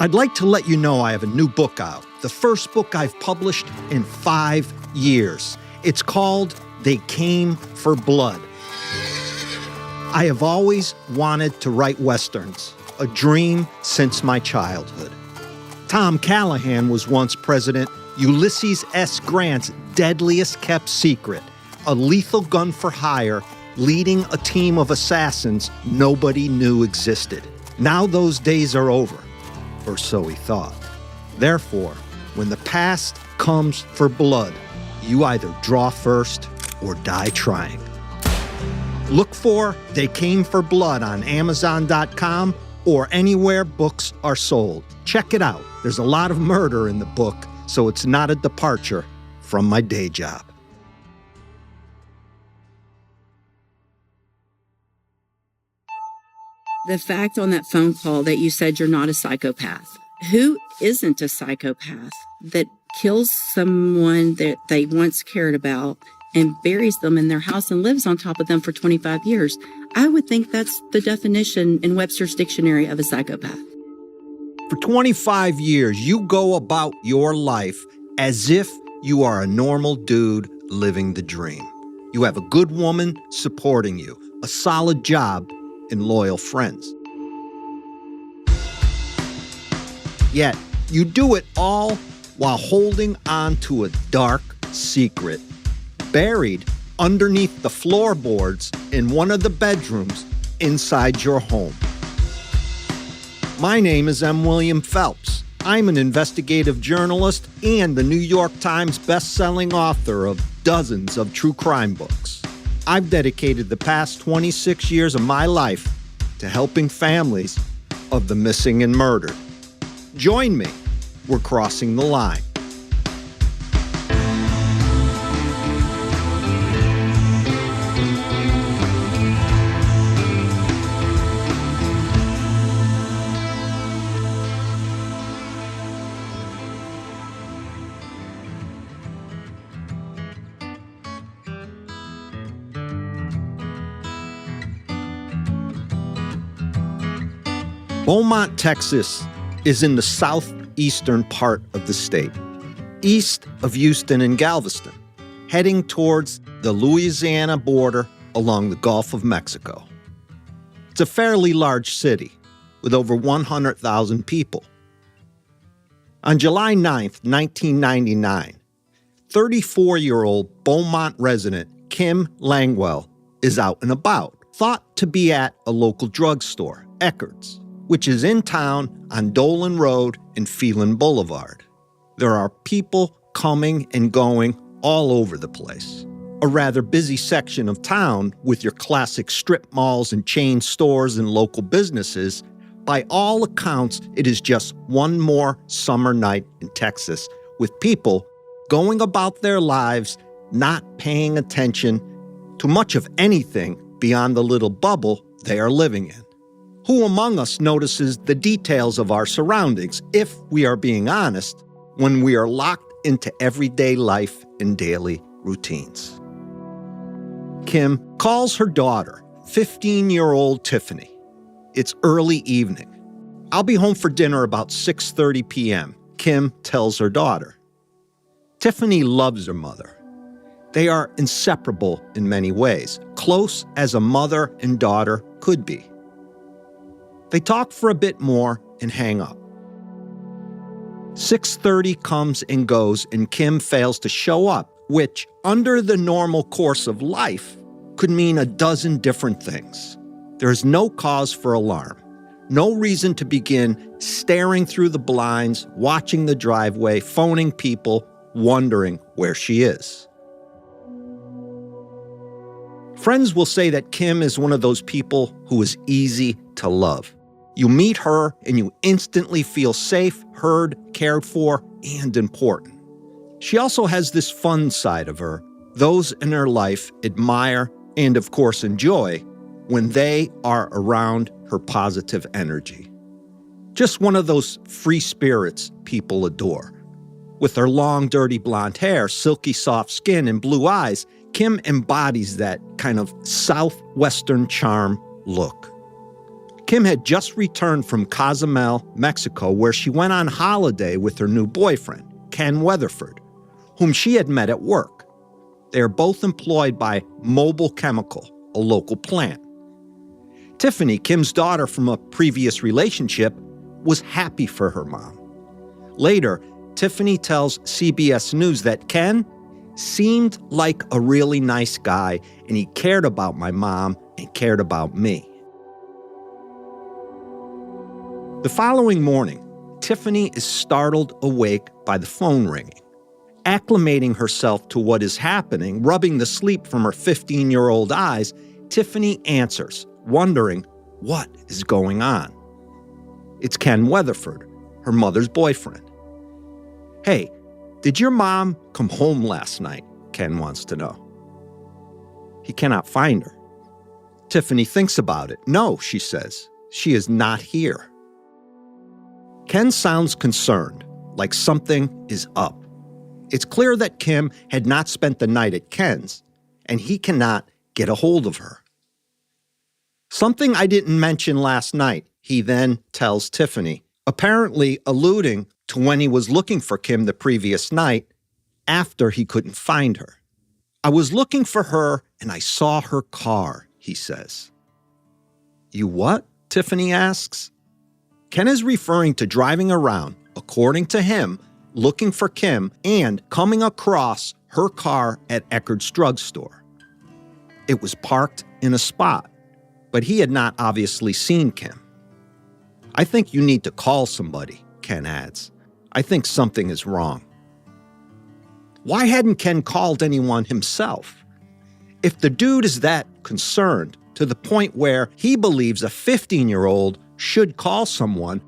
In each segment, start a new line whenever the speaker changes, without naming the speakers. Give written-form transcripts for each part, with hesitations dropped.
I'd like to let you know I have a new book out, the first book I've published in 5 years. It's called They Came for Blood. I have always wanted to write Westerns, a dream since my childhood. Tom Callahan was once president, Ulysses S. Grant's deadliest kept secret, a lethal gun for hire leading a team of assassins nobody knew existed. Now those days are over, or so he thought. Therefore, when the past comes for blood, you either draw first or die trying. Look for They Came for Blood on Amazon.com or anywhere books are sold. Check it out. There's a lot of murder in the book, so it's not a departure from my day job.
The fact on that phone call that you said you're not a psychopath. Who isn't a psychopath that kills someone that they once cared about and buries them in their house and lives on top of them for 25 years? I would think that's the definition in Webster's dictionary of a psychopath.
For 25 years, you go about your life as if you are a normal dude living the dream. You have a good woman supporting you, a solid job, and loyal friends. Yet, you do it all while holding on to a dark secret buried underneath the floorboards in one of the bedrooms inside your home. My name is M. William Phelps. I'm an investigative journalist and the New York Times best-selling author of dozens of true crime books. I've dedicated the past 26 years of my life to helping families of the missing and murdered. Join me. We're crossing the line. Beaumont, Texas is in the southeastern part of the state, east of Houston and Galveston, heading towards the Louisiana border along the Gulf of Mexico. It's a fairly large city with over 100,000 people. On July 9th, 1999, 34-year-old Beaumont resident Kim Langwell is out and about, thought to be at a local drugstore, Eckerd's, which is in town on Dolan Road and Phelan Boulevard. There are people coming and going all over the place. A rather busy section of town with your classic strip malls and chain stores and local businesses. By all accounts, it is just one more summer night in Texas with people going about their lives, not paying attention to much of anything beyond the little bubble they are living in. Who among us notices the details of our surroundings, if we are being honest, when we are locked into everyday life and daily routines? Kim calls her daughter, 15-year-old Tiffany. It's early evening. I'll be home for dinner about 6:30 p.m., Kim tells her daughter. Tiffany loves her mother. They are inseparable in many ways, close as a mother and daughter could be. They talk for a bit more and hang up. 6:30 comes and goes, and Kim fails to show up, which, under the normal course of life, could mean a dozen different things. There is no cause for alarm, no reason to begin staring through the blinds, watching the driveway, phoning people, wondering where she is. Friends will say that Kim is one of those people who is easy to love. You meet her and you instantly feel safe, heard, cared for, and important. She also has this fun side of her. Those in her life admire and, of course, enjoy when they are around her positive energy. Just one of those free spirits people adore. With her long, dirty blonde hair, silky soft skin, and blue eyes, Kim embodies that kind of southwestern charm look. Kim had just returned from Cozumel, Mexico, where she went on holiday with her new boyfriend, Ken Weatherford, whom she had met at work. They are both employed by Mobile Chemical, a local plant. Tiffany, Kim's daughter from a previous relationship, was happy for her mom. Later, Tiffany tells CBS News that Ken seemed like a really nice guy and he cared about my mom and cared about me. The following morning, Tiffany is startled awake by the phone ringing. Acclimating herself to what is happening, rubbing the sleep from her 15-year-old eyes, Tiffany answers, wondering what is going on. It's Ken Weatherford, her mother's boyfriend. "Hey, did your mom come home last night?" Ken wants to know. He cannot find her. Tiffany thinks about it. "No," she says, "she is not here." Ken sounds concerned, like something is up. It's clear that Kim had not spent the night at Ken's, and he cannot get a hold of her. "Something I didn't mention last night," he then tells Tiffany, apparently alluding to when he was looking for Kim the previous night after he couldn't find her. "I was looking for her and I saw her car," he says. "You what?" Tiffany asks. Ken is referring to driving around, according to him, looking for Kim and coming across her car at Eckerd's drugstore. It was parked in a spot, but he had not obviously seen Kim. "I think you need to call somebody," Ken adds. "I think something is wrong." Why hadn't Ken called anyone himself? If the dude is that concerned to the point where he believes a 15-year-old should call someone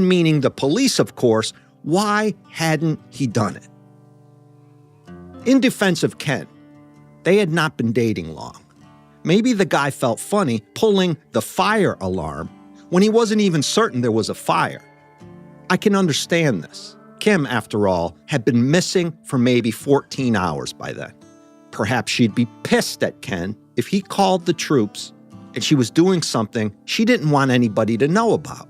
meaning the police, of course, why hadn't he done it? In defense of Ken, they had not been dating long. Maybe the guy felt funny pulling the fire alarm when he wasn't even certain there was a fire. I can understand this. Kim, after all, had been missing for maybe 14 hours by then. Perhaps she'd be pissed at Ken if he called the troops and she was doing something she didn't want anybody to know about.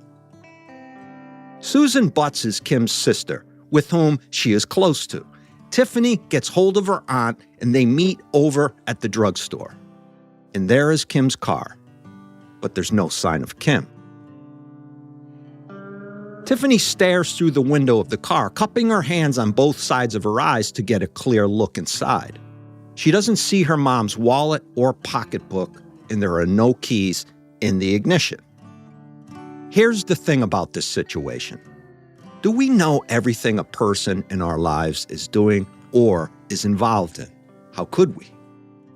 Susan Butts is Kim's sister, with whom she is close to. Tiffany gets hold of her aunt and they meet over at the drugstore. And there is Kim's car, but there's no sign of Kim. Tiffany stares through the window of the car, cupping her hands on both sides of her eyes to get a clear look inside. She doesn't see her mom's wallet or pocketbook, and there are no keys in the ignition. Here's the thing about this situation. Do we know everything a person in our lives is doing or is involved in? How could we?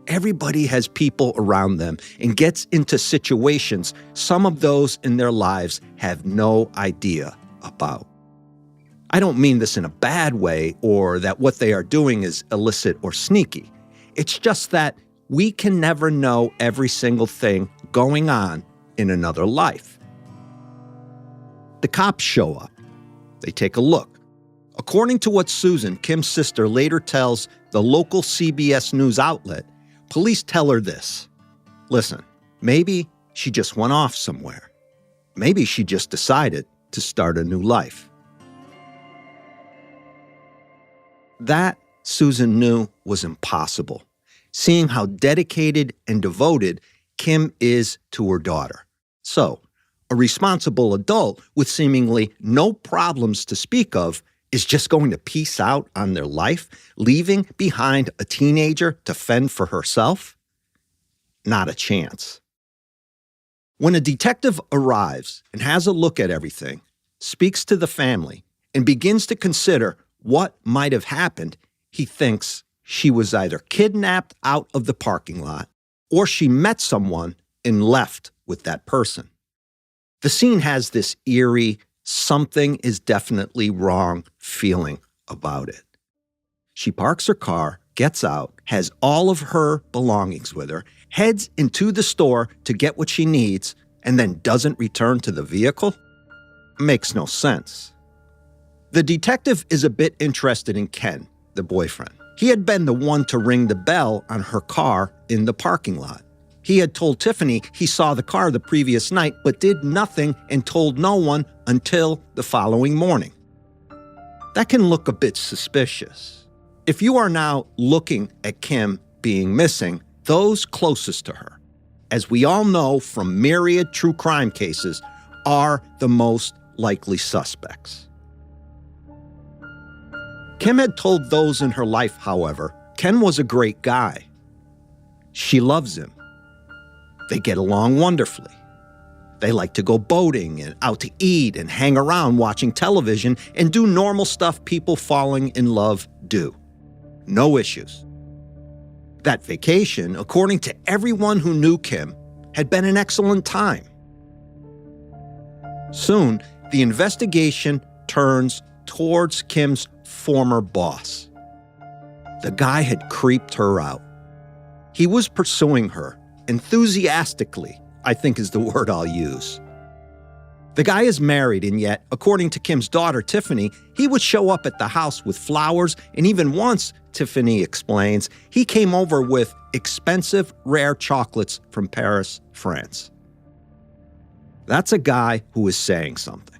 Everybody has people around them and gets into situations some of those in their lives have no idea about. I don't mean this in a bad way or that what they are doing is illicit or sneaky. It's just that we can never know every single thing going on in another life. The cops show up. They take a look. According to what Susan, Kim's sister, later tells the local CBS News outlet, police tell her this. Listen, maybe she just went off somewhere. Maybe she just decided to start a new life. That, Susan knew, was impossible, seeing how dedicated and devoted Kim is to her daughter. So, a responsible adult with seemingly no problems to speak of is just going to peace out on their life, leaving behind a teenager to fend for herself? Not a chance. When a detective arrives and has a look at everything, speaks to the family, and begins to consider what might have happened, he thinks she was either kidnapped out of the parking lot or she met someone and left with that person. The scene has this eerie, something is definitely wrong feeling about it. She parks her car, gets out, has all of her belongings with her, heads into the store to get what she needs, and then doesn't return to the vehicle? Makes no sense. The detective is a bit interested in Ken, the boyfriend. He had been the one to ring the bell on her car in the parking lot. He had told Tiffany he saw the car the previous night, but did nothing and told no one until the following morning. That can look a bit suspicious. If you are now looking at Kim being missing, those closest to her, as we all know from myriad true crime cases, are the most likely suspects. Kim had told those in her life, however, Ken was a great guy. She loves him. They get along wonderfully. They like to go boating and out to eat and hang around watching television and do normal stuff people falling in love do. No issues. That vacation, according to everyone who knew Kim, had been an excellent time. Soon, the investigation turns towards Kim's former boss. The guy had creeped her out. He was pursuing her, enthusiastically, I think is the word I'll use. The guy is married, and yet, according to Kim's daughter, Tiffany, he would show up at the house with flowers, and even once, Tiffany explains, he came over with expensive, rare chocolates from Paris, France. That's a guy who is saying something.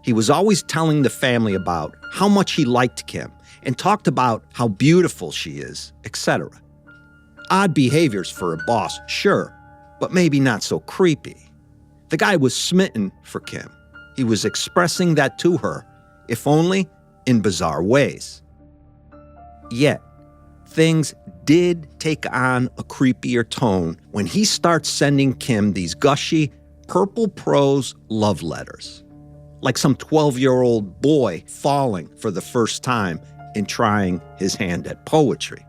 He was always telling the family about how much he liked Kim and talked about how beautiful she is, etc. Odd behaviors for a boss, sure, but maybe not so creepy. The guy was smitten for Kim. He was expressing that to her, if only in bizarre ways. Yet, things did take on a creepier tone when he starts sending Kim these gushy, purple prose love letters, like some 12-year-old boy falling for the first time and trying his hand at poetry.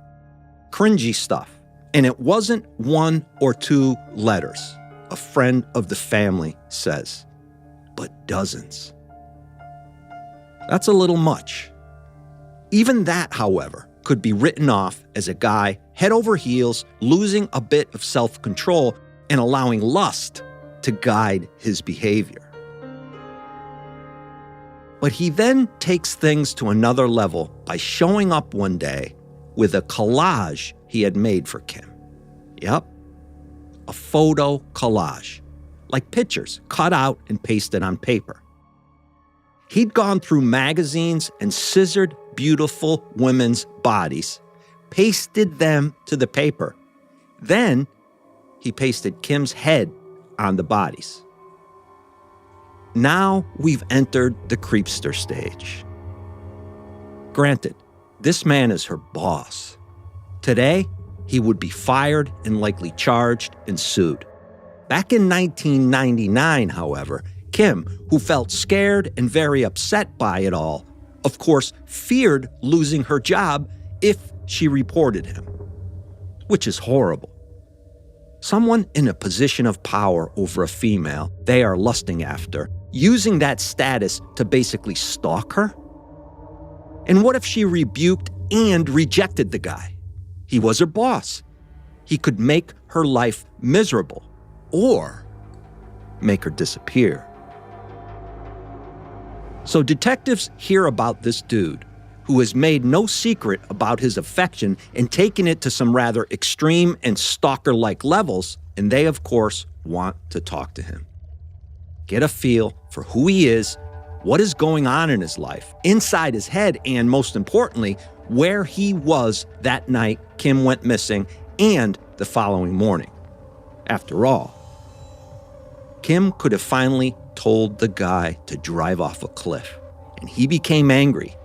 Cringy stuff. And it wasn't one or two letters, a friend of the family says, but dozens. That's a little much. Even that, however, could be written off as a guy head over heels, losing a bit of self-control and allowing lust to guide his behavior. But he then takes things to another level by showing up one day with a collage he had made for Kim. Yep, a photo collage, like pictures cut out and pasted on paper. He'd gone through magazines and scissored beautiful women's bodies, pasted them to the paper. Then he pasted Kim's head on the bodies. Now we've entered the creepster stage. Granted, this man is her boss. Today, he would be fired and likely charged and sued. Back in 1999, however, Kim, who felt scared and very upset by it all, of course, feared losing her job if she reported him, which is horrible. Someone in a position of power over a female they are lusting after, using that status to basically stalk her? And what if she rebuked and rejected the guy? He was her boss. He could make her life miserable or make her disappear. So detectives hear about this dude who has made no secret about his affection and taken it to some rather extreme and stalker-like levels, and they, of course, want to talk to him. Get a feel for who he is, what is going on in his life, inside his head, and most importantly, where he was that night Kim went missing and the following morning. After all, Kim could have finally told the guy to drive off a cliff, and he became angry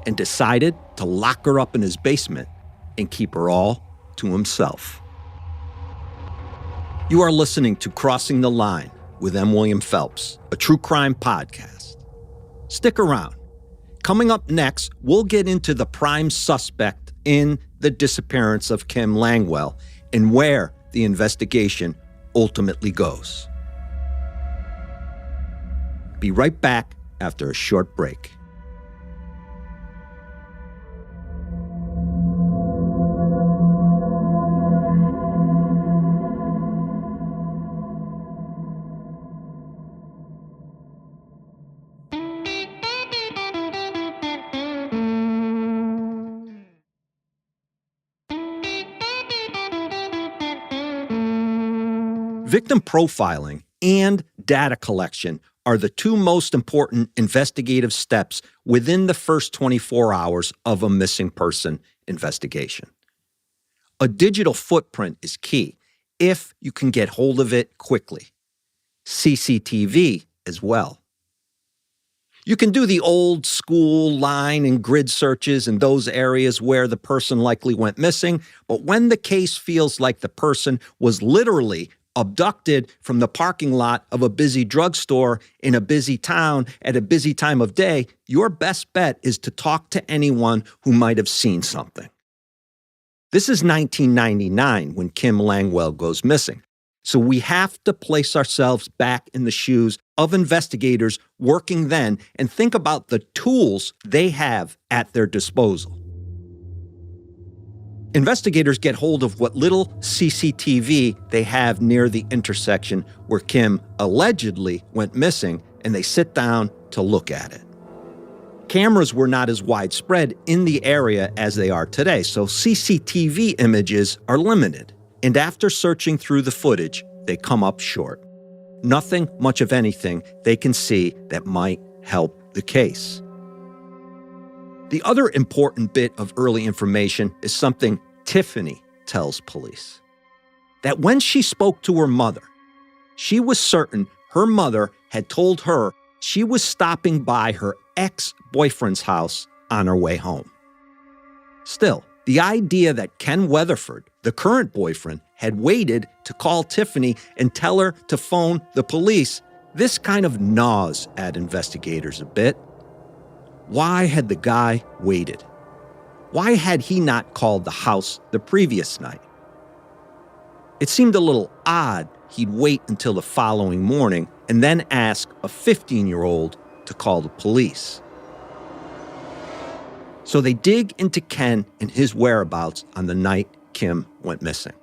and decided to lock her up in his basement and keep her all to himself. You are listening to Crossing the Line with M. William Phelps, a true crime podcast. Stick around. Coming up next, we'll get into the prime suspect in the disappearance of Kim Langwell and where the investigation ultimately goes. Be right back after a short break. Victim profiling and data collection are the two most important investigative steps within the first 24 hours of a missing person investigation. A digital footprint is key if you can get hold of it quickly. CCTV as well. You can do the old school line and grid searches in those areas where the person likely went missing, but when the case feels like the person was literally abducted from the parking lot of a busy drugstore in a busy town at a busy time of day, your best bet is to talk to anyone who might have seen something. This is 1999 when Kim Langwell goes missing. So we have to place ourselves back in the shoes of investigators working then and think about the tools they have at their disposal. Investigators get hold of what little CCTV they have near the intersection where Kim allegedly went missing, and they sit down to look at it. Cameras were not as widespread in the area as they are today, so CCTV images are limited. And after searching through the footage, they come up short. Nothing much of anything they can see that might help the case. The other important bit of early information is something Tiffany tells police. That when she spoke to her mother, she was certain her mother had told her she was stopping by her ex-boyfriend's house on her way home. Still, the idea that Ken Weatherford, the current boyfriend, had waited to call Tiffany and tell her to phone the police, this kind of gnaws at investigators a bit. Why had the guy waited? Why had he not called the house the previous night? It seemed a little odd he'd wait until the following morning and then ask a 15-year-old to call the police. So they dig into Ken and his whereabouts on the night Kim went missing.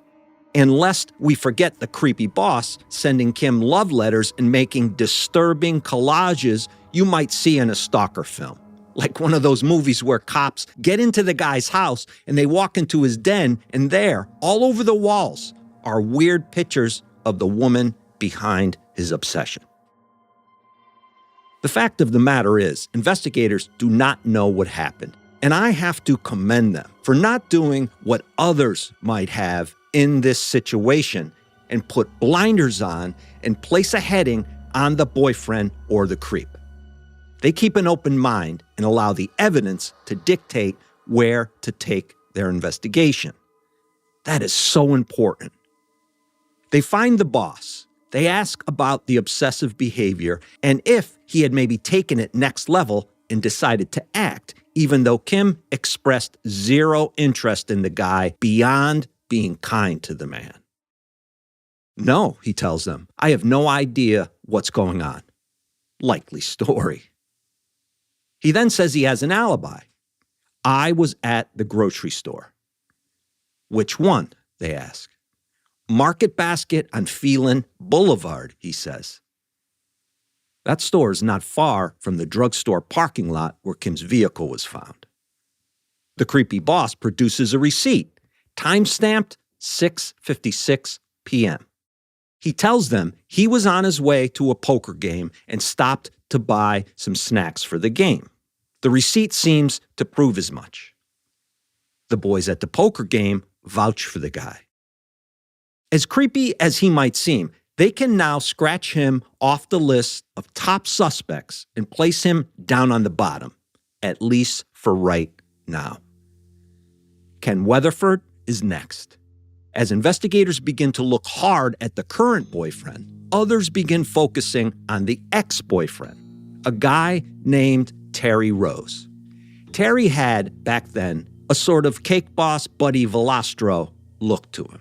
And lest we forget the creepy boss sending Kim love letters and making disturbing collages you might see in a stalker film. Like one of those movies where cops get into the guy's house and they walk into his den, and there, all over the walls, are weird pictures of the woman behind his obsession. The fact of the matter is, investigators do not know what happened, and I have to commend them for not doing what others might have in this situation and put blinders on and place a heading on the boyfriend or the creep. They keep an open mind and allow the evidence to dictate where to take their investigation. That is so important. They find the boss. They ask about the obsessive behavior and if he had maybe taken it next level and decided to act, even though Kim expressed zero interest in the guy beyond being kind to the man. No, he tells them, I have no idea what's going on. Likely story. He then says he has an alibi. I was at the grocery store. Which one? They ask. Market Basket on Phelan Boulevard, he says. That store is not far from the drugstore parking lot where Kim's vehicle was found. The creepy boss produces a receipt, time-stamped 6:56 p.m. He tells them he was on his way to a poker game and stopped to buy some snacks for the game. The receipt seems to prove as much. The boys at the poker game vouch for the guy. As creepy as he might seem, they can now scratch him off the list of top suspects and place him down on the bottom, at least for right now. Ken Weatherford is next. As investigators begin to look hard at the current boyfriend, others begin focusing on the ex-boyfriend, a guy named Terry Rose. Terry had, back then, a sort of cake boss Buddy Velastro look to him.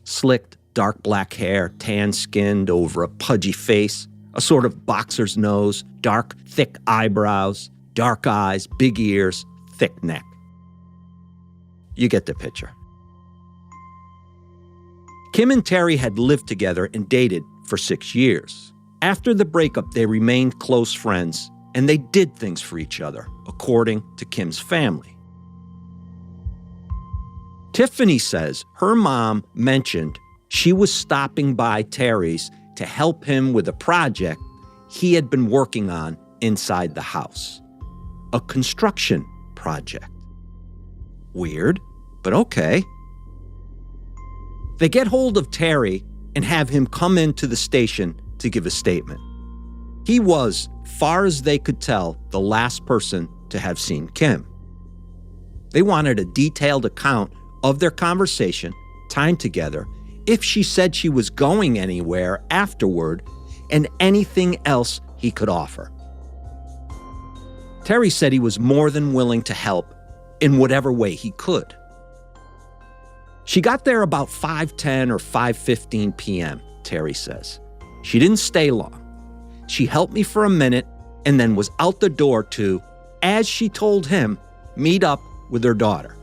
Slicked, dark black hair, tan-skinned over a pudgy face, a sort of boxer's nose, dark, thick eyebrows, dark eyes, big ears, thick neck. You get the picture. Kim and Terry had lived together and dated for 6 years. After the breakup, they remained close friends, and they did things for each other, according to Kim's family. Tiffany says her mom mentioned She was stopping by Terry's to help him with a project he had been working on inside the house. A construction project. Weird, but okay. They get hold of Terry and have him come into the station to give a statement. He was, far as they could tell, the last person to have seen Kim. They wanted a detailed account of their conversation, time together, if she said she was going anywhere afterward, and anything else he could offer. Terry said he was more than willing to help in whatever way he could. She got there about 5:10 or 5:15 p.m., Terry says. She didn't stay long. She helped me for a minute and then was out the door to, as she told him, meet up with her daughter.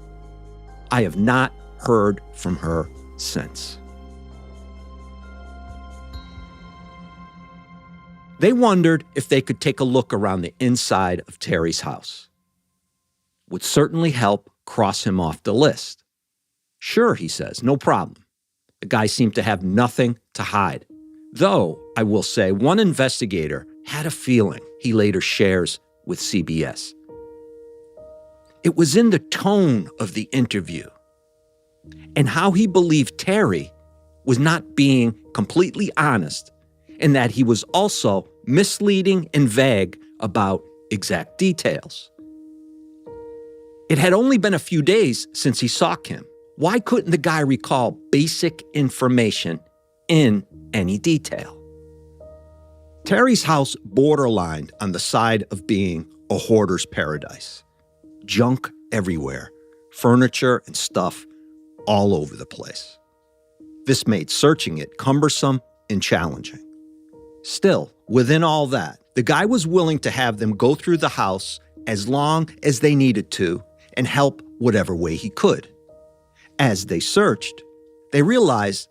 I have not heard from her since. They wondered if they could take a look around the inside of Terry's house. Would certainly help cross him off the list. Sure, he says, no problem. The guy seemed to have nothing to hide. Though, I will say, one investigator had a feeling he later shares with CBS. It was in the tone of the interview and how he believed Terry was not being completely honest and that he was also misleading and vague about exact details. It had only been a few days since he saw Kim. Why couldn't the guy recall basic information in any detail? Terry's house borderlined on the side of being a hoarder's paradise. Junk everywhere, furniture and stuff all over the place. This made searching it cumbersome and challenging. Still, within all that, the guy was willing to have them go through the house as long as they needed to and help whatever way he could. As they searched, they realized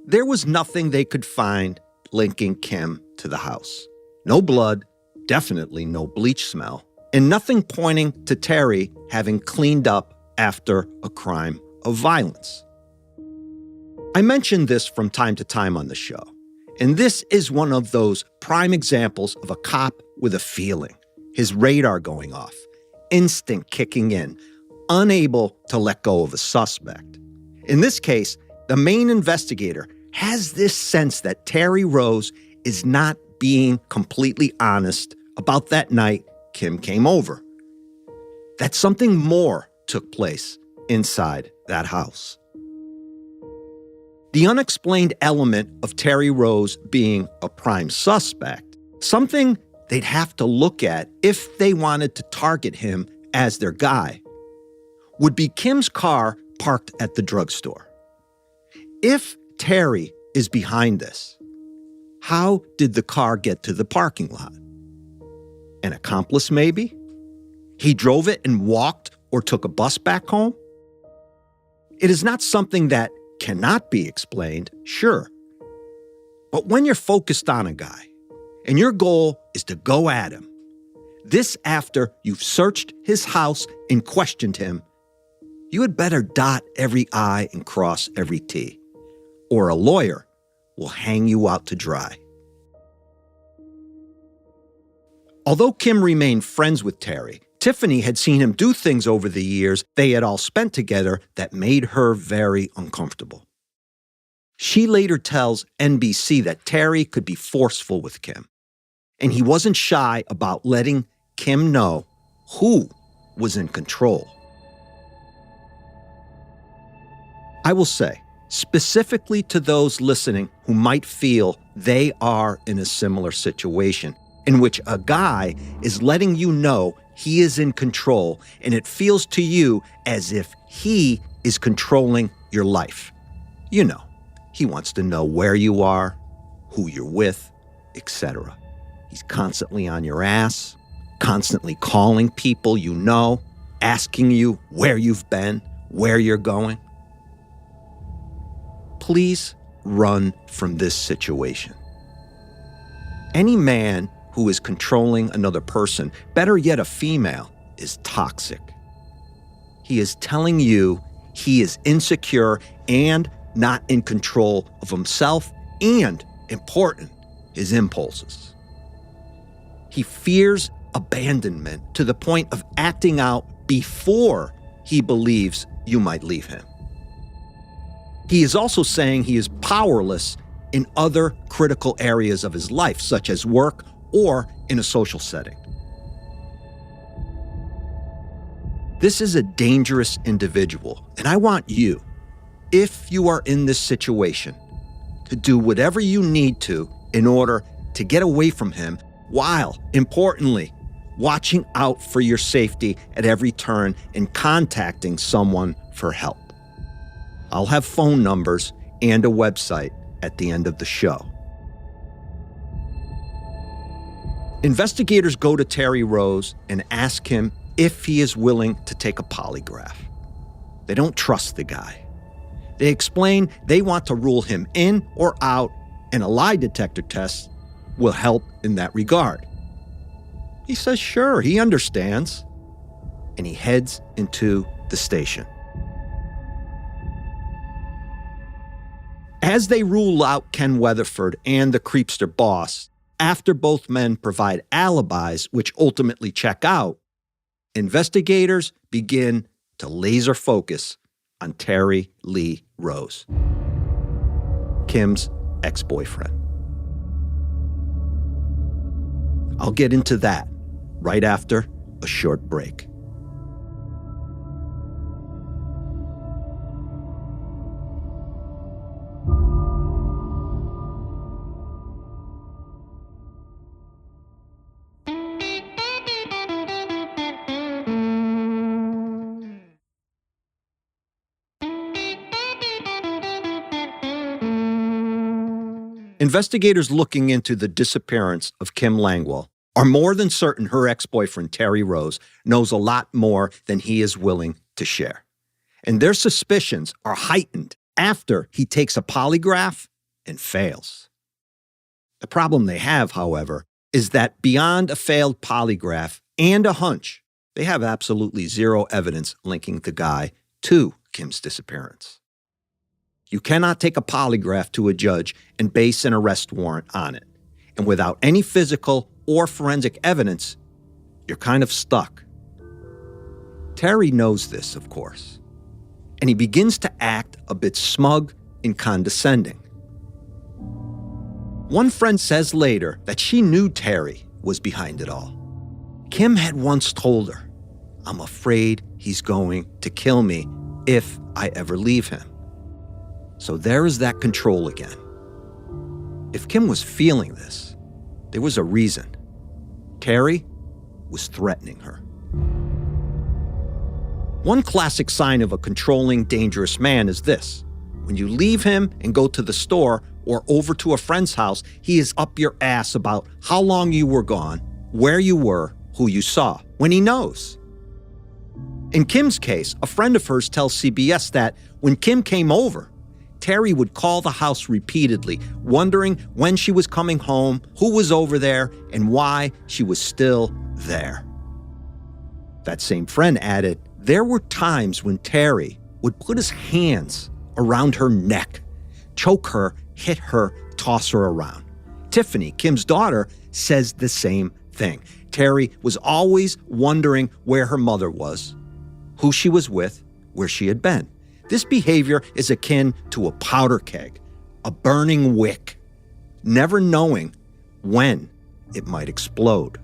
there was nothing they could find linking Kim to the house. No blood, definitely no bleach smell, and nothing pointing to Terry having cleaned up after a crime of violence. I mentioned this from time to time on the show, and this is one of those prime examples of a cop with a feeling, his radar going off, instinct kicking in, unable to let go of a suspect. In this case, the main investigator has this sense that Terry Rose is not being completely honest about that night Kim came over. That something more took place inside that house. The unexplained element of Terry Rose being a prime suspect, something they'd have to look at if they wanted to target him as their guy, would be Kim's car parked at the drugstore. If Terry is behind this, how did the car get to the parking lot? An accomplice, maybe? He drove it and walked or took a bus back home? It is not something that cannot be explained, sure. But when you're focused on a guy and your goal is to go at him, this after you've searched his house and questioned him, you had better dot every I and cross every T, or a lawyer will hang you out to dry. Although Kim remained friends with Terry, Tiffany had seen him do things over the years they had all spent together that made her very uncomfortable. She later tells NBC that Terry could be forceful with Kim, and he wasn't shy about letting Kim know who was in control. I will say, specifically to those listening who might feel they are in a similar situation, in which a guy is letting you know he is in control and it feels to you as if he is controlling your life. You know, he wants to know where you are, who you're with, etc. He's constantly on your ass, constantly calling people you know, asking you where you've been, where you're going. Please run from this situation. Any man who is controlling another person, better yet a female, is toxic. He is telling you he is insecure and not in control of himself and, important, his impulses. He fears abandonment to the point of acting out before he believes you might leave him. He is also saying he is powerless in other critical areas of his life, such as work or in a social setting. This is a dangerous individual, and I want you, if you are in this situation, to do whatever you need to in order to get away from him while, importantly, watching out for your safety at every turn and contacting someone for help. I'll have phone numbers and a website at the end of the show. Investigators go to Terry Rose and ask him if he is willing to take a polygraph. They don't trust the guy. They explain they want to rule him in or out, and a lie detector test will help in that regard. He says sure, he understands, and he heads into the station. As they rule out Ken Weatherford and the creepster boss, after both men provide alibis which ultimately check out, investigators begin to laser focus on Terry Lee Rose, Kim's ex-boyfriend. I'll get into that right after a short break. Investigators looking into the disappearance of Kim Langwell are more than certain her ex-boyfriend, Terry Rose, knows a lot more than he is willing to share. And their suspicions are heightened after he takes a polygraph and fails. The problem they have, however, is that beyond a failed polygraph and a hunch, they have absolutely zero evidence linking the guy to Kim's disappearance. You cannot take a polygraph to a judge and base an arrest warrant on it. And without any physical or forensic evidence, you're kind of stuck. Terry knows this, of course, and he begins to act a bit smug and condescending. One friend says later that she knew Terry was behind it all. Kim had once told her, "I'm afraid he's going to kill me if I ever leave him." So there is that control again. If Kim was feeling this, there was a reason. Terry was threatening her. One classic sign of a controlling, dangerous man is this. When you leave him and go to the store or over to a friend's house, he is up your ass about how long you were gone, where you were, who you saw, when he knows. In Kim's case, a friend of hers tells CBS that when Kim came over, Terry would call the house repeatedly, wondering when she was coming home, who was over there, and why she was still there. That same friend added, there were times when Terry would put his hands around her neck, choke her, hit her, toss her around. Tiffany, Kim's daughter, says the same thing. Terry was always wondering where her mother was, who she was with, where she had been. This behavior is akin to a powder keg, a burning wick, never knowing when it might explode.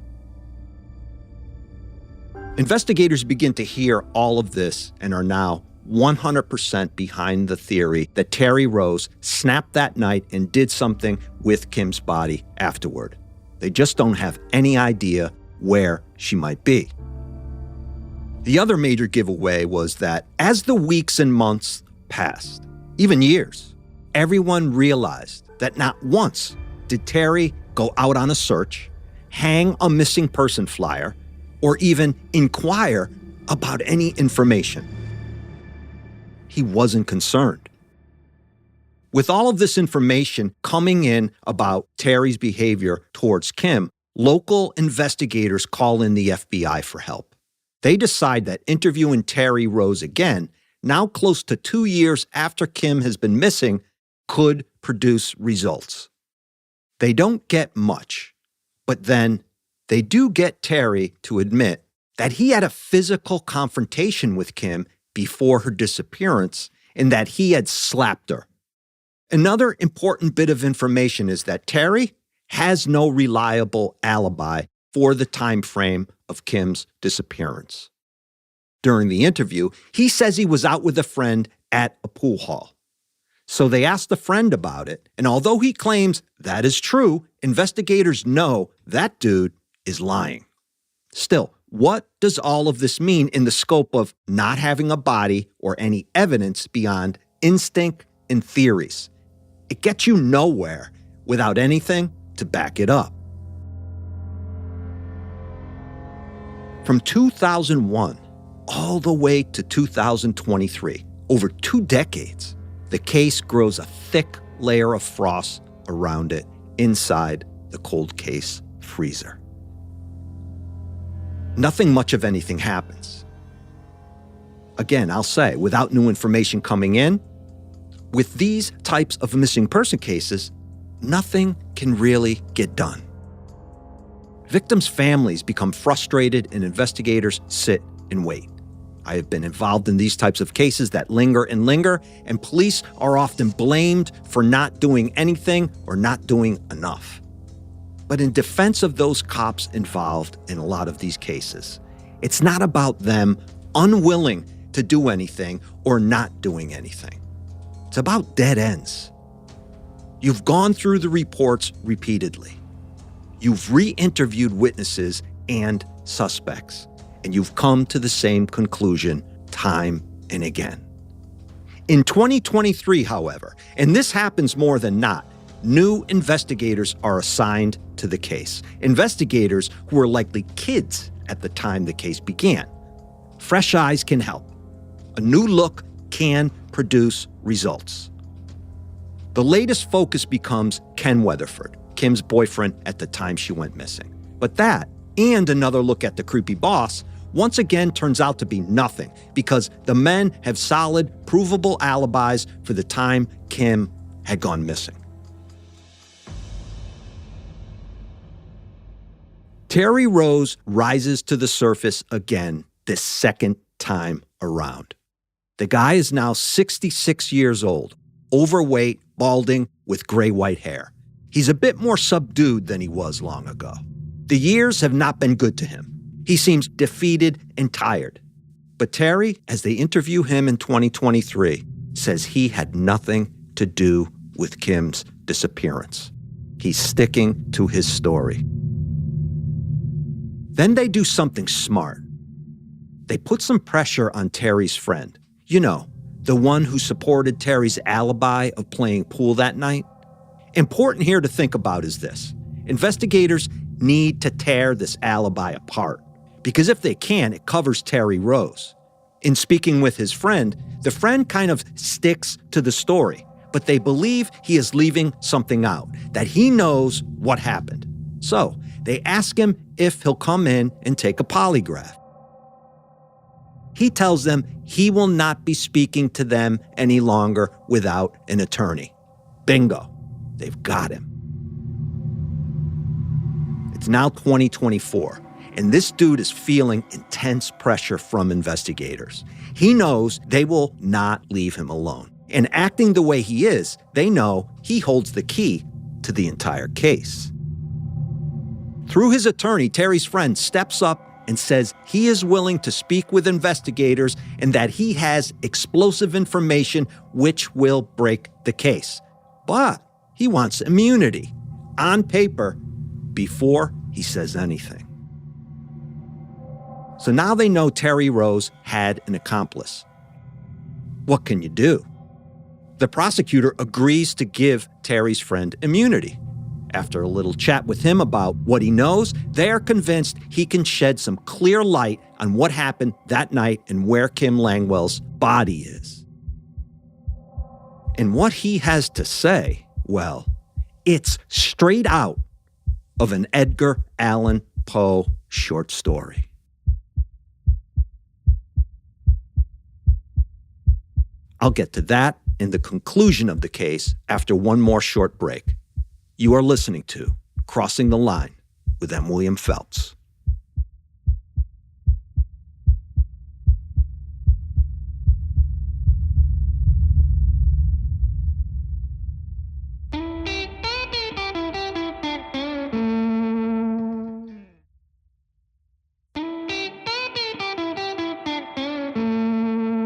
Investigators begin to hear all of this and are now 100% behind the theory that Terry Rose snapped that night and did something with Kim's body afterward. They just don't have any idea where she might be. The other major giveaway was that as the weeks and months passed, even years, everyone realized that not once did Terry go out on a search, hang a missing person flyer, or even inquire about any information. He wasn't concerned. With all of this information coming in about Terry's behavior towards Kim, local investigators call in the FBI for help. They decide that interviewing Terry Rose again now close to 2 years after Kim has been missing, could produce results. They don't get much, but then they do get Terry to admit that he had a physical confrontation with Kim before her disappearance and that he had slapped her. Another important bit of information is that Terry has no reliable alibi for the time frame of Kim's disappearance. During the interview, he says he was out with a friend at a pool hall. So they asked the friend about it, and although he claims that is true, investigators know that dude is lying. Still, what does all of this mean in the scope of not having a body or any evidence beyond instinct and theories? It gets you nowhere without anything to back it up. From 2001 all the way to 2023, over 2 decades, the case grows a thick layer of frost around it inside the cold case freezer. Nothing much of anything happens. Again, I'll say, without new information coming in, with these types of missing person cases, nothing can really get done. Victims' families become frustrated and investigators sit and wait. I have been involved in these types of cases that linger and linger, and police are often blamed for not doing anything or not doing enough. But in defense of those cops involved in a lot of these cases, it's not about them unwilling to do anything or not doing anything. It's about dead ends. You've gone through the reports repeatedly. You've re-interviewed witnesses and suspects, and you've come to the same conclusion time and again. In 2023, however, and this happens more than not, new investigators are assigned to the case. Investigators who were likely kids at the time the case began. Fresh eyes can help. A new look can produce results. The latest focus becomes Ken Weatherford, Kim's boyfriend at the time she went missing. But that, and another look at the creepy boss, once again turns out to be nothing because the men have solid, provable alibis for the time Kim had gone missing. Terry Rose rises to the surface again this second time around. The guy is now 66 years old, overweight, balding, with gray-white hair. He's a bit more subdued than he was long ago. The years have not been good to him. He seems defeated and tired. But Terry, as they interview him in 2023, says he had nothing to do with Kim's disappearance. He's sticking to his story. Then they do something smart. They put some pressure on Terry's friend. You know, the one who supported Terry's alibi of playing pool that night. Important here to think about is this. Investigators need to tear this alibi apart, because if they can, it covers Terry Rose. In speaking with his friend, the friend kind of sticks to the story, but they believe he is leaving something out, that he knows what happened. So they ask him if he'll come in and take a polygraph. He tells them he will not be speaking to them any longer without an attorney. Bingo. They've got him. It's now 2024, and this dude is feeling intense pressure from investigators. He knows they will not leave him alone. And acting the way he is, they know he holds the key to the entire case. Through his attorney, Terry's friend steps up and says he is willing to speak with investigators and that he has explosive information which will break the case. But he wants immunity on paper before he says anything. So now they know Terry Rose had an accomplice. What can you do? The prosecutor agrees to give Terry's friend immunity. After a little chat with him about what he knows, they are convinced he can shed some clear light on what happened that night and where Kim Langwell's body is. And what he has to say, well, it's straight out of an Edgar Allan Poe short story. I'll get to that and the conclusion of the case after one more short break. You are listening to Crossing the Line with M. William Phelps.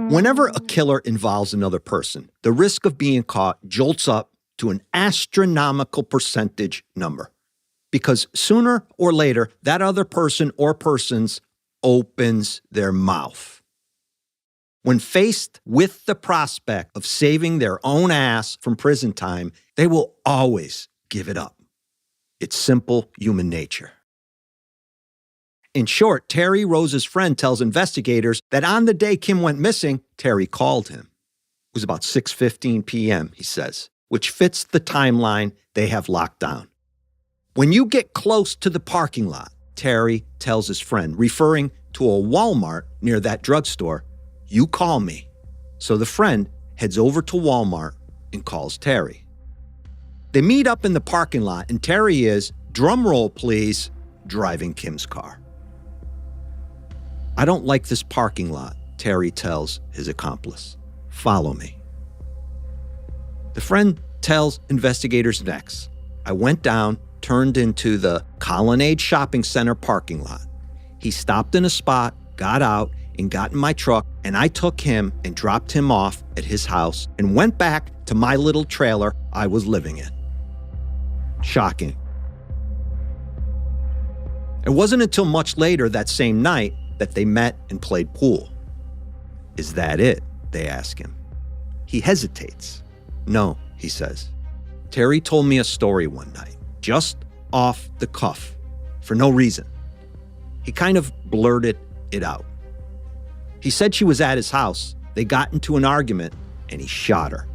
Whenever a killer involves another person, the risk of being caught jolts up to an astronomical percentage number. Because sooner or later, that other person or persons opens their mouth. When faced with the prospect of saving their own ass from prison time, they will always give it up. It's simple human nature. In short, Terry Rose's friend tells investigators that on the day Kim went missing, Terry called him. It was about 6:15 p.m., he says, which fits the timeline they have locked down. When you get close to the parking lot, Terry tells his friend, referring to a Walmart near that drugstore, you call me. So the friend heads over to Walmart and calls Terry. They meet up in the parking lot and Terry is, drumroll please, driving Kim's car. I don't like this parking lot, Terry tells his accomplice. Follow me. The friend tells investigators next. I went down, turned into the Colonnade Shopping Center parking lot. He stopped in a spot, got out, and got in my truck, and I took him and dropped him off at his house and went back to my little trailer I was living in. Shocking. It wasn't until much later that same night that they met and played pool. Is that it? They ask him. He hesitates. No, he says. Terry told me a story one night, just off the cuff, for no reason. He kind of blurted it out. He said she was at his house, they got into an argument, and he shot her.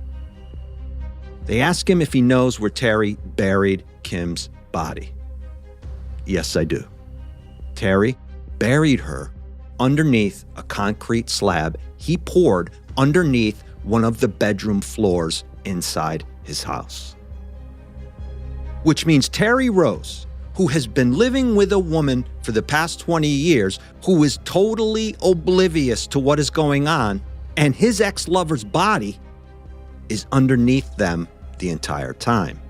They ask him if he knows where Terry buried Kim's body. Yes, I do. Terry buried her underneath a concrete slab he poured underneath one of the bedroom floors inside his house. Which means Terry Rose, who has been living with a woman for the past 20 years, who is totally oblivious to what is going on, and his ex-lover's body is underneath them the entire time.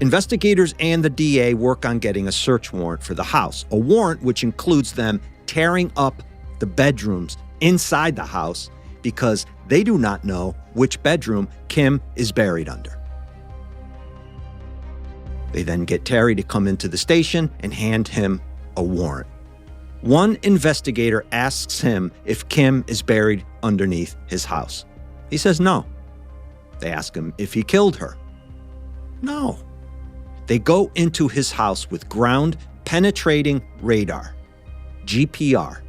Investigators and the DA work on getting a search warrant for the house, a warrant which includes them tearing up the bedrooms inside the house because they do not know which bedroom Kim is buried under. They then get Terry to come into the station and hand him a warrant. One investigator asks him if Kim is buried underneath his house. He says no. They ask him if he killed her. No. They go into his house with ground-penetrating radar, GPR,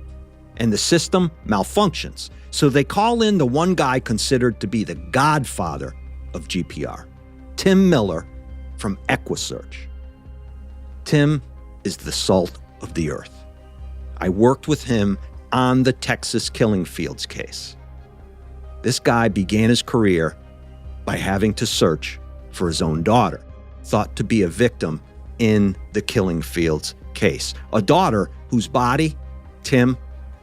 and the system malfunctions, so they call in the one guy considered to be the godfather of GPR, Tim Miller from EquiSearch. Tim is the salt of the earth. I worked with him on the Texas Killing Fields case. This guy began his career by having to search for his own daughter, thought to be a victim in the Killing Fields case. A daughter whose body Tim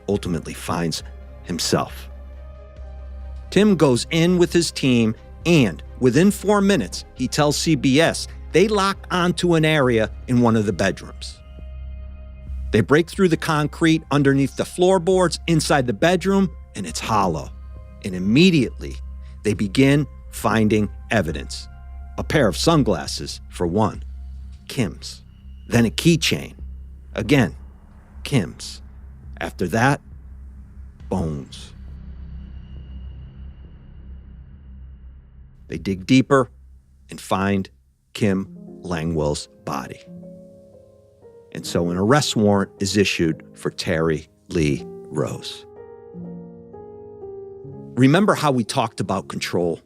ultimately finds himself. Tim goes in with his team and within 4 minutes, he tells CBS they lock onto an area in one of the bedrooms. They break through the concrete underneath the floorboards inside the bedroom and it's hollow. And immediately they begin finding evidence. A pair of sunglasses, for one, Kim's. Then a keychain, again, Kim's. After that, bones. They dig deeper and find Kim Langwell's body. And so an arrest warrant is issued for Terry Lee Rose. Remember how we talked about control?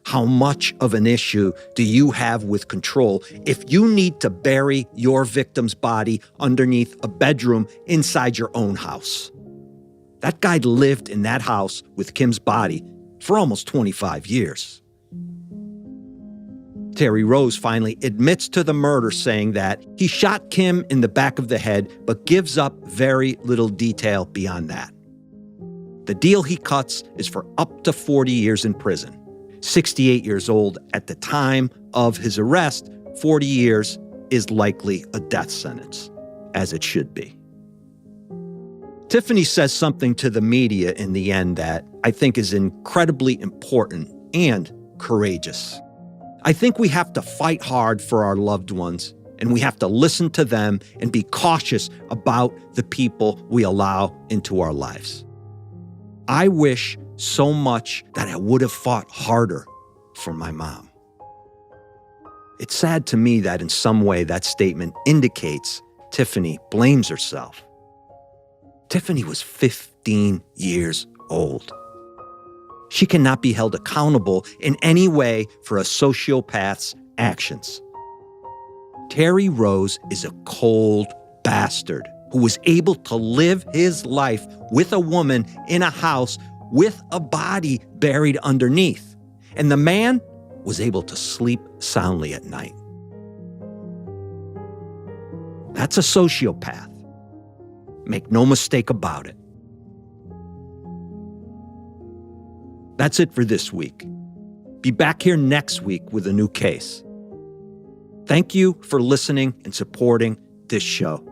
How much of an issue do you have with control if you need to bury your victim's body underneath a bedroom inside your own house? That guy lived in that house with Kim's body for almost 25 years. Terry Rose finally admits to the murder, saying that he shot Kim in the back of the head, but gives up very little detail beyond that. The deal he cuts is for up to 40 years in prison. 68 years old at the time of his arrest, 40 years is likely a death sentence, as it should be. Tiffany says something to the media in the end that I think is incredibly important and courageous. I think we have to fight hard for our loved ones, and we have to listen to them and be cautious about the people we allow into our lives. I wish so much that I would have fought harder for my mom. It's sad to me that in some way that statement indicates Tiffany blames herself. Tiffany was 15 years old. She cannot be held accountable in any way for a sociopath's actions. Terry Rose is a cold bastard who was able to live his life with a woman in a house with a body buried underneath. And the man was able to sleep soundly at night. That's a sociopath. Make no mistake about it. That's it for this week. Be back here next week with a new case. Thank you for listening and supporting this show.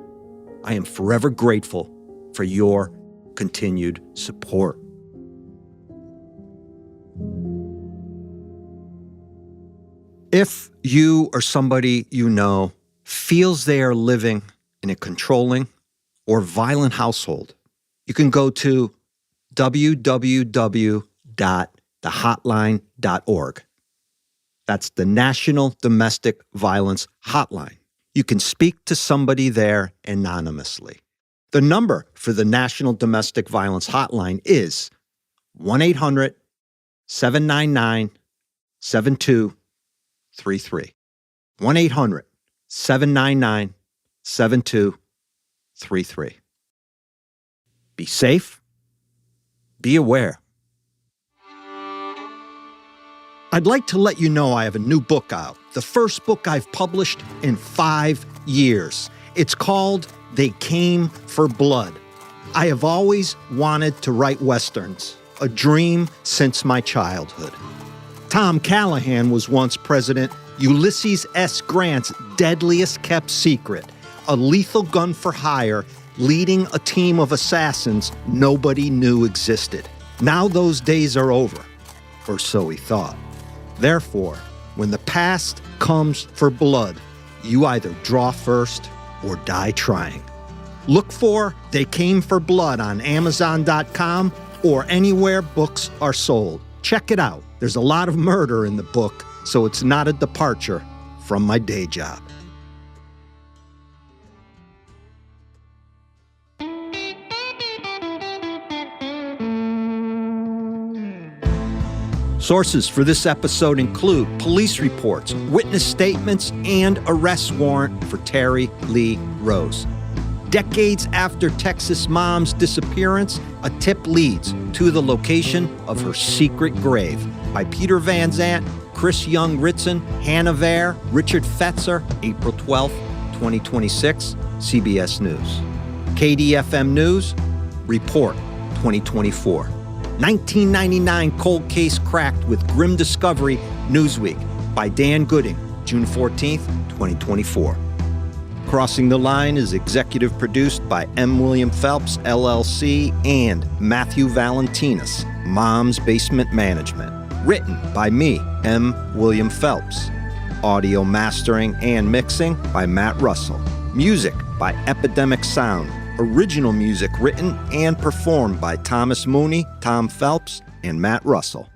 I am forever grateful for your continued support. If you or somebody you know feels they are living in a controlling or violent household, you can go to www.thehotline.org. That's the National Domestic Violence Hotline. You can speak to somebody there anonymously. The number for the National Domestic Violence Hotline is 1-800-799-7233. 1-800-799-7233. Be safe. Be aware. I'd like to let you know I have a new book out, the first book I've published in 5 years. It's called They Came for Blood. I have always wanted to write Westerns, a dream since my childhood. Tom Callahan was once President Ulysses S. Grant's deadliest kept secret, a lethal gun for hire leading a team of assassins nobody knew existed. Now those days are over, or so he thought. Therefore, when the past comes for blood, you either draw first or die trying. Look for They Came for Blood on Amazon.com or anywhere books are sold. Check it out. There's a lot of murder in the book, so it's not a departure from my day job. Sources for this episode include police reports, witness statements, and arrest warrant for Terry Lee Rose. Decades after Texas mom's disappearance, a tip leads to the location of her secret grave by Peter Van Zandt, Chris Young-Ritson, Hannah Vare, Richard Fetzer, April 12, 2026, CBS News. KDFM News, Report 2024. 1999 Cold Case Cracked with Grim Discovery, Newsweek by Dan Gooding, June 14, 2024. Crossing the Line is executive produced by M. William Phelps, LLC, and Matthew Valentinus, Mom's Basement Management. Written by me, M. William Phelps. Audio mastering and mixing by Matt Russell. Music by Epidemic Sound. Original music written and performed by Thomas Mooney, Tom Phelps, and Matt Russell.